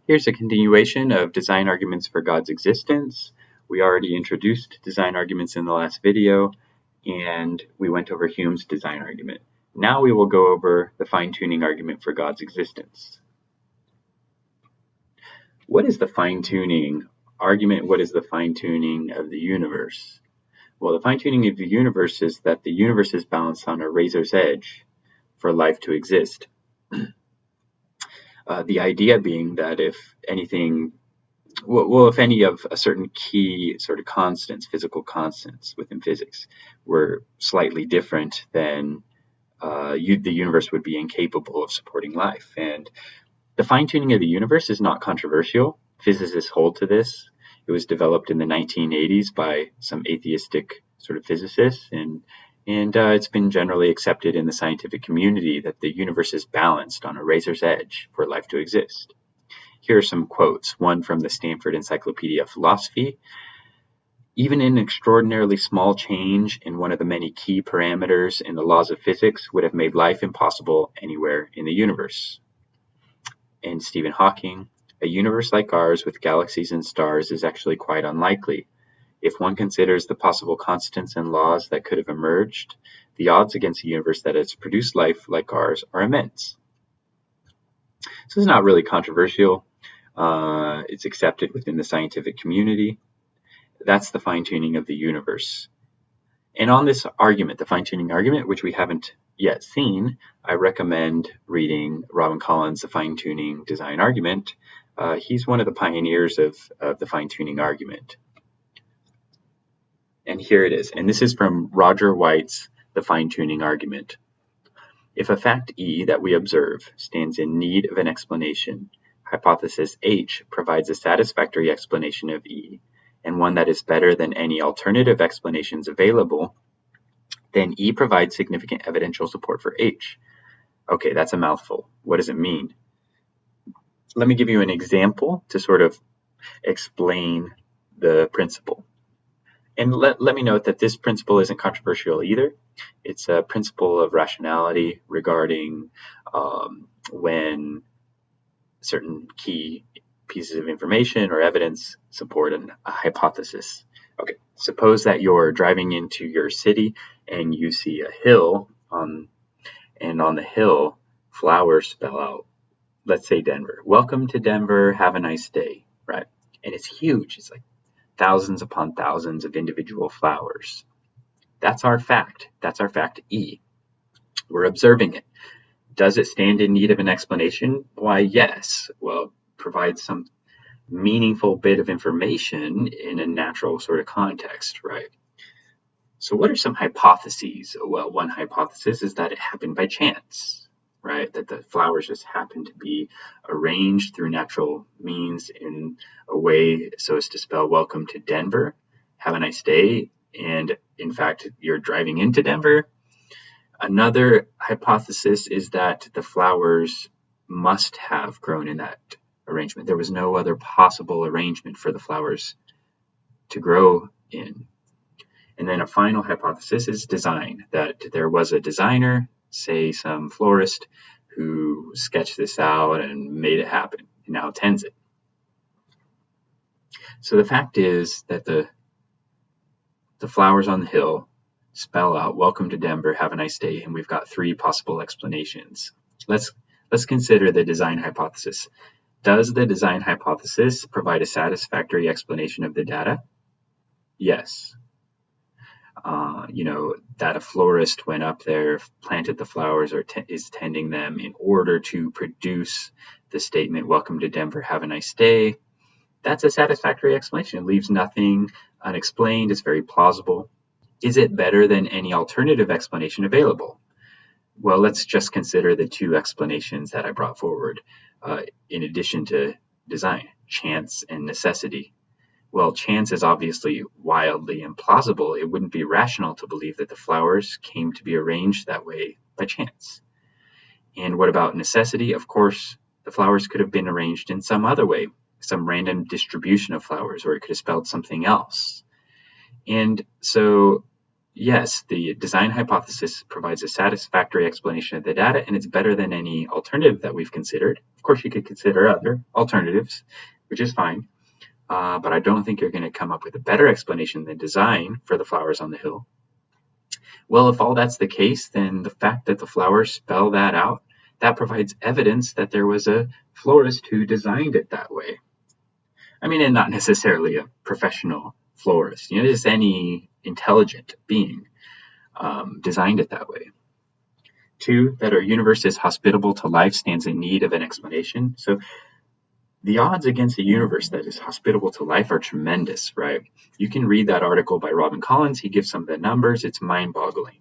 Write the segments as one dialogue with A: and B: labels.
A: Here's a continuation of design arguments for God's existence. We already introduced design arguments in the last video, and we went over Hume's design argument. Now we will go over the fine-tuning argument for God's existence. What is the fine-tuning argument? What is the fine-tuning of the universe? Well, the fine-tuning of the universe is that the universe is balanced on a razor's edge for life to exist. The idea being that if anything, if any of a certain key sort of constants, physical constants within physics, were slightly different, then the universe would be incapable of supporting life. And the fine-tuning of the universe is not controversial. Physicists hold to this. It was developed in the 1980s by some atheistic sort of physicists, and it's been generally accepted in the scientific community that the universe is balanced on a razor's edge for life to exist. Here are some quotes, one from the Stanford Encyclopedia of Philosophy. Even an extraordinarily small change in one of the many key parameters in the laws of physics would have made life impossible anywhere in the universe. And Stephen Hawking, a universe like ours with galaxies and stars is actually quite unlikely. If one considers the possible constants and laws that could have emerged, the odds against a universe that has produced life like ours are immense. So it's not really controversial. It's accepted within the scientific community. That's the fine-tuning of the universe. And on this argument, the fine-tuning argument, which we haven't yet seen, I recommend reading Robin Collins' The Fine-Tuning Design Argument. He's one of the pioneers of the fine-tuning argument. And here it is. And this is from Roger White's The Fine-Tuning Argument. If a fact E that we observe stands in need of an explanation, hypothesis H provides a satisfactory explanation of E, and one that is better than any alternative explanations available, then E provides significant evidential support for H. Okay, that's a mouthful. What does it mean? Let me give you an example to sort of explain the principle. And let me note that this principle isn't controversial either. It's a principle of rationality regarding when certain key pieces of information or evidence support a hypothesis. Okay, suppose that you're driving into your city and you see a hill, and on the hill, flowers spell out, let's say Denver. Welcome to Denver, have a nice day, right? And it's huge. It's like thousands upon thousands of individual flowers. That's our fact. That's our fact E. We're observing it. Does it stand in need of an explanation? Why, yes. Well, provide some meaningful bit of information in a natural sort of context, right? So what are some hypotheses? Well, one hypothesis is that it happened by chance, right? That the flowers just happened to be arranged through natural means in a way so as to spell welcome to Denver, have a nice day, and in fact, you're driving into Denver. Another hypothesis is that the flowers must have grown in that arrangement. There was no other possible arrangement for the flowers to grow in. And then a final hypothesis is design, that there was a designer, say some florist, who sketched this out and made it happen and now tends it. So the fact is that the flowers on the hill spell out welcome to Denver, have a nice day, and we've got three possible explanations. Let's consider the design hypothesis. Does the design hypothesis provide a satisfactory explanation of the data? Yes. That a florist went up there, planted the flowers, or is tending them in order to produce the statement, welcome to Denver, have a nice day. That's a satisfactory explanation. It leaves nothing unexplained. It's very plausible. Is it better than any alternative explanation available? Well, let's just consider the two explanations that I brought forward, in addition to design, chance and necessity. Well, chance is obviously wildly implausible. It wouldn't be rational to believe that the flowers came to be arranged that way by chance. And what about necessity? Of course, the flowers could have been arranged in some other way, some random distribution of flowers, or it could have spelled something else. And so yes, the design hypothesis provides a satisfactory explanation of the data, and it's better than any alternative that we've considered. Of course, you could consider other alternatives, which is fine, but I don't think you're going to come up with a better explanation than design for the flowers on the hill. Well, if all that's the case, then the fact that the flowers spell that out, that provides evidence that there was a florist who designed it that way. I mean, and not necessarily a professional florist, just any intelligent being designed it that way. 2, that our universe is hospitable to life stands in need of an explanation. So the odds against a universe that is hospitable to life are tremendous, right? You can read that article by Robin Collins. He gives some of the numbers. It's mind-boggling.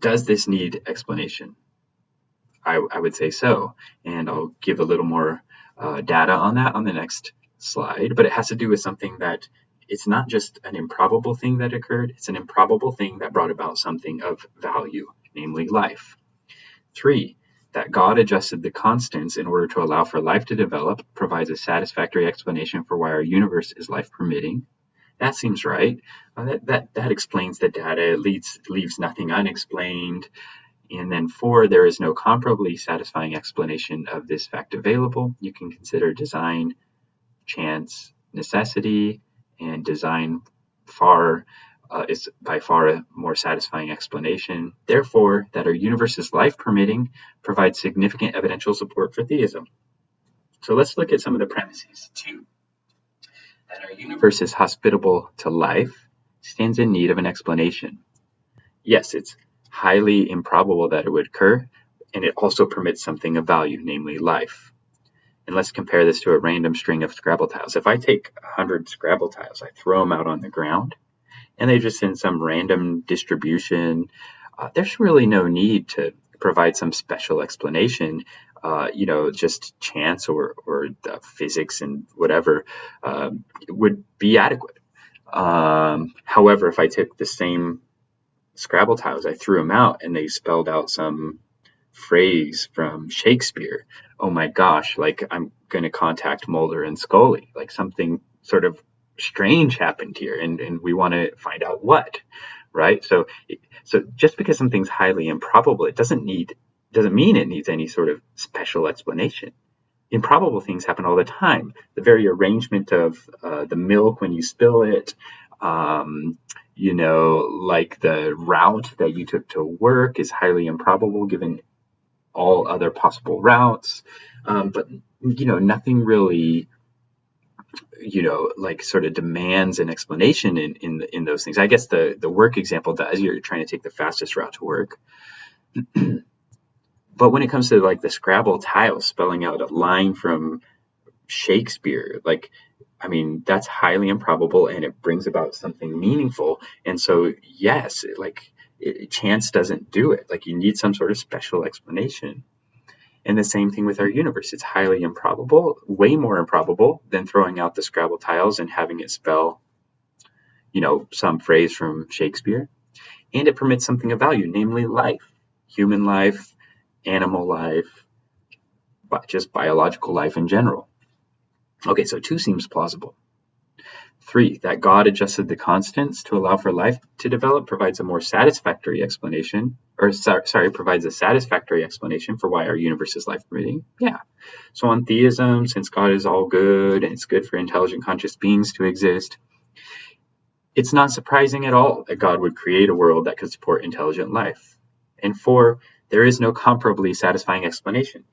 A: Does this need explanation? I would say so, and I'll give a little more data on that on the next slide, but it has to do with something that it's not just an improbable thing that occurred, it's an improbable thing that brought about something of value, namely life. 3, that God adjusted the constants in order to allow for life to develop provides a satisfactory explanation for why our universe is life permitting. That seems right. That explains the data. It leaves nothing unexplained. And then 4, there is no comparably satisfying explanation of this fact available. You can consider design, chance, necessity, and design is by far a more satisfying explanation. Therefore, that our universe is life permitting provides significant evidential support for theism. So let's look at some of the premises. 2, that our universe is hospitable to life stands in need of an explanation. Yes, it's highly improbable that it would occur, and it also permits something of value, namely life. And let's compare this to a random string of Scrabble tiles. If I take 100 Scrabble tiles, I throw them out on the ground, and they just in some random distribution, there's really no need to provide some special explanation. Just chance or the physics and whatever would be adequate. However, if I took the same Scrabble tiles, I threw them out, and they spelled out some phrase from Shakespeare, oh my gosh, like I'm going to contact Mulder and Scully, like something sort of strange happened here, and we want to find out what, right? So just because something's highly improbable, it doesn't mean it needs any sort of special explanation. Improbable things happen all the time. The very arrangement of the milk when you spill it, like the route that you took to work is highly improbable given all other possible routes. But nothing really, like sort of demands an explanation in those things. I guess the work example does. You're trying to take the fastest route to work. But when it comes to like the Scrabble tile spelling out a line from Shakespeare, that's highly improbable, and it brings about something meaningful. And so, yes, chance doesn't do it. Like, you need some sort of special explanation. And the same thing with our universe. It's highly improbable, way more improbable than throwing out the Scrabble tiles and having it spell, some phrase from Shakespeare. And it permits something of value, namely life, human life, animal life, but just biological life in general. Okay, so 2 seems plausible. 3, that God adjusted the constants to allow for life to develop provides a more satisfactory explanation, provides a satisfactory explanation for why our universe is life permitting. Yeah. So on theism, since God is all good and it's good for intelligent conscious beings to exist, it's not surprising at all that God would create a world that could support intelligent life. And 4, there is no comparably satisfying explanation.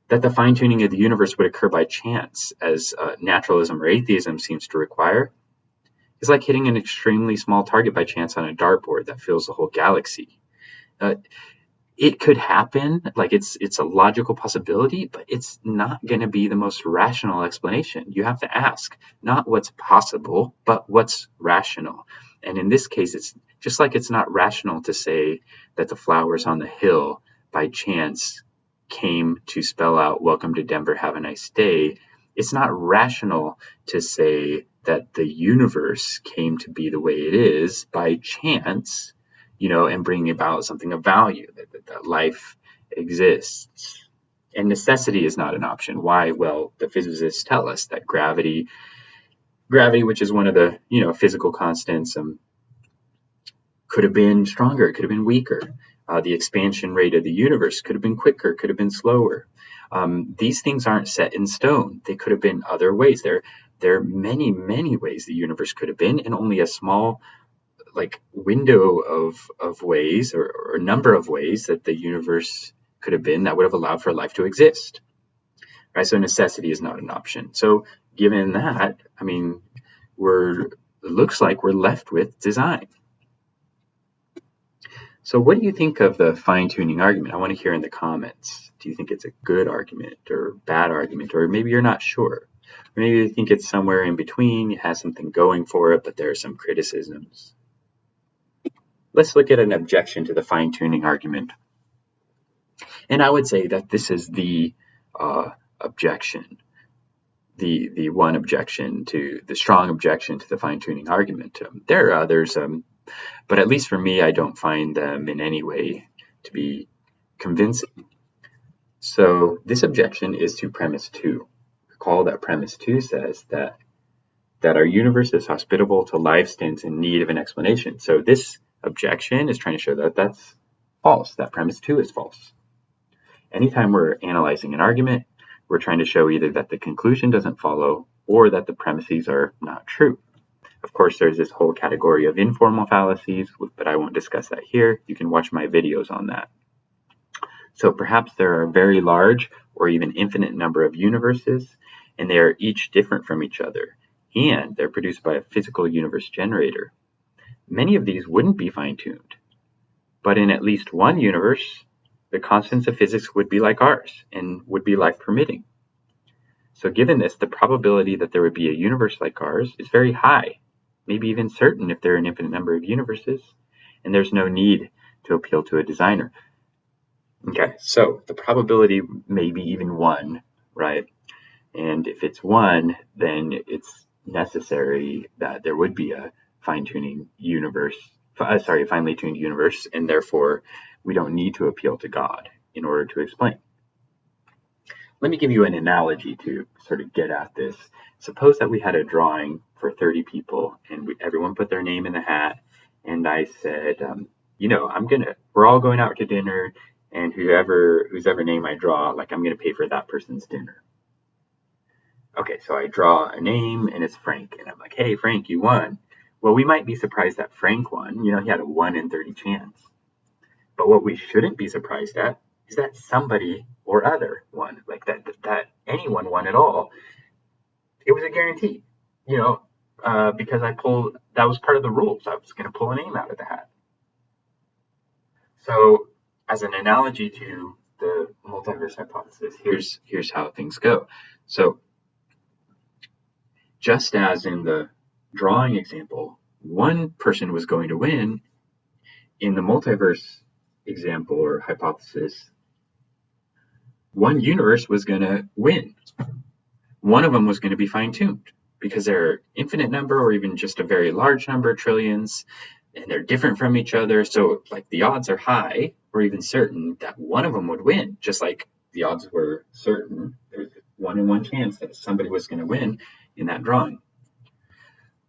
A: That the fine-tuning of the universe would occur by chance, as naturalism or atheism seems to require, is like hitting an extremely small target by chance on a dartboard that fills the whole galaxy. It could happen, like it's a logical possibility, but it's not going to be the most rational explanation. You have to ask, not what's possible, but what's rational. And in this case, it's just like it's not rational to say that the flowers on the hill by chance came to spell out welcome to Denver, have a nice day. It's not rational to say that the universe came to be the way it is by chance, and bringing about something of value, that life exists. And necessity is not an option. Why? Well, the physicists tell us that gravity Gravity, which is one of the physical constants, could have been stronger, it could have been weaker. The expansion rate of the universe could have been quicker, could have been slower. These things aren't set in stone. They could have been other ways. There are many, many ways the universe could have been, and only a small window of ways or number of ways that the universe could have been that would have allowed for life to exist. Right? So necessity is not an option. So given that, it looks like we're left with design. So what do you think of the fine-tuning argument? I want to hear in the comments. Do you think it's a good argument or bad argument? Or maybe you're not sure. Or maybe you think it's somewhere in between, it has something going for it, but there are some criticisms. Let's look at an objection to the fine-tuning argument. And I would say that this is the objection, the one objection to the strong objection to the fine-tuning argument. There are others, but at least for me, I don't find them in any way to be convincing. So this objection is to premise 2. Recall that premise 2 says that our universe is hospitable to life, stands in need of an explanation. So this objection is trying to show that that's false, that premise 2 is false. Anytime we're analyzing an argument, we're trying to show either that the conclusion doesn't follow or that the premises are not true. Of course, there's this whole category of informal fallacies, but I won't discuss that here. You can watch my videos on that. So perhaps there are a very large or even infinite number of universes, and they are each different from each other, and they're produced by a physical universe generator. Many of these wouldn't be fine-tuned, but in at least one universe, the constants of physics would be like ours and would be life-permitting. So given this, the probability that there would be a universe like ours is very high, maybe even certain if there are an infinite number of universes, and there's no need to appeal to a designer. Okay, so the probability may be even 1, right? And if it's 1, then it's necessary that there would be a finely tuned universe, and therefore we don't need to appeal to God in order to explain. Let me give you an analogy to sort of get at this. Suppose that we had a drawing for 30 people, and everyone put their name in the hat, and I said, we're all going out to dinner, and whose name I draw, I'm going to pay for that person's dinner. Okay, so I draw a name, and it's Frank, and I'm like, hey, Frank, you won. Well, we might be surprised that Frank won. He had a 1 in 30 chance. But what we shouldn't be surprised at is that somebody or other won, that anyone won at all. It was a guarantee, because that was part of the rules. I was going to pull a name out of the hat. So as an analogy to the multiverse hypothesis, here's how things go. So just as in the drawing example, one person was going to win, in the multiverse example or hypothesis, one universe was going to win. One of them was going to be fine-tuned because there are infinite number or even just a very large number, trillions, and they're different from each other. So the odds are high or even certain that one of them would win, just like the odds were certain. There's 1 in 1 chance that somebody was going to win in that drawing.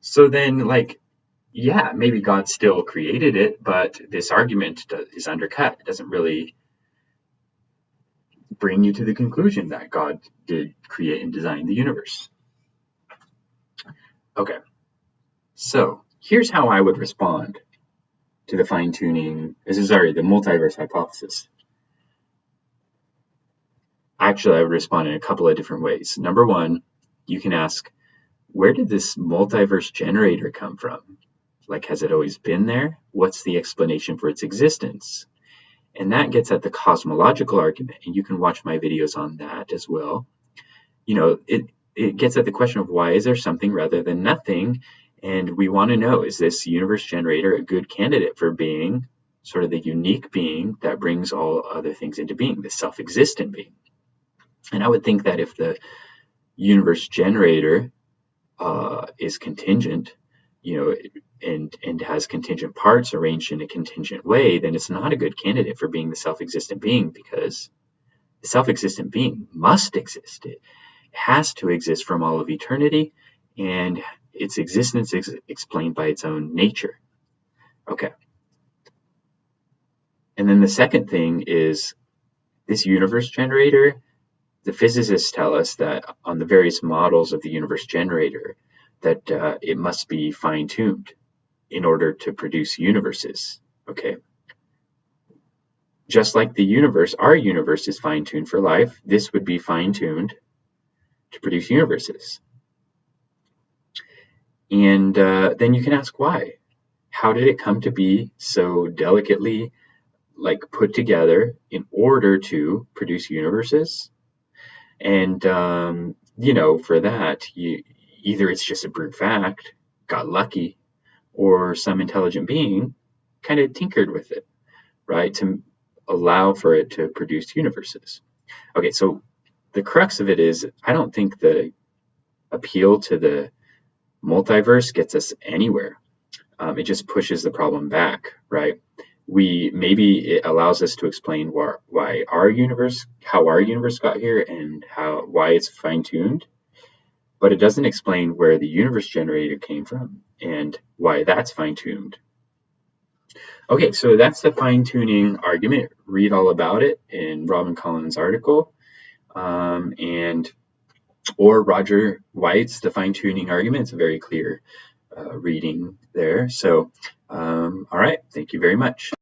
A: So then maybe God still created it, but this argument is undercut. It doesn't really bring you to the conclusion that God did create and design the universe. Okay, so here's how I would respond to the fine-tuning, the multiverse hypothesis. Actually, I would respond in a couple of different ways. Number 1, you can ask, where did this multiverse generator come from? Has it always been there? What's the explanation for its existence? And that gets at the cosmological argument, and you can watch my videos on that as well. It gets at the question of why is there something rather than nothing, and we want to know, is this universe generator a good candidate for being sort of the unique being that brings all other things into being, the self-existent being? And I would think that if the universe generator is contingent, and has contingent parts arranged in a contingent way, then it's not a good candidate for being the self-existent being, because the self-existent being must exist. It has to exist from all of eternity, and its existence is explained by its own nature. Okay. And then the second thing is this universe generator. The physicists tell us that on the various models of the universe generator, that it must be fine-tuned in order to produce universes. Okay. Just like the universe, our universe is fine-tuned for life. This would be fine-tuned to produce universes. And then you can ask why. How did it come to be so delicately put together in order to produce universes? And for that, either it's just a brute fact, got lucky, or some intelligent being kind of tinkered with it, right, to allow for it to produce universes. Okay, so the crux of it is, I don't think the appeal to the multiverse gets us anywhere. It just pushes the problem back, right? Maybe it allows us to explain why our universe, how our universe got here, and why it's fine-tuned, but it doesn't explain where the universe generator came from and why that's fine-tuned. Okay, so that's the fine-tuning argument. Read all about it in Robin Collins' article, or Roger White's The Fine-Tuning Argument. It's a very clear reading there. So, all right, thank you very much.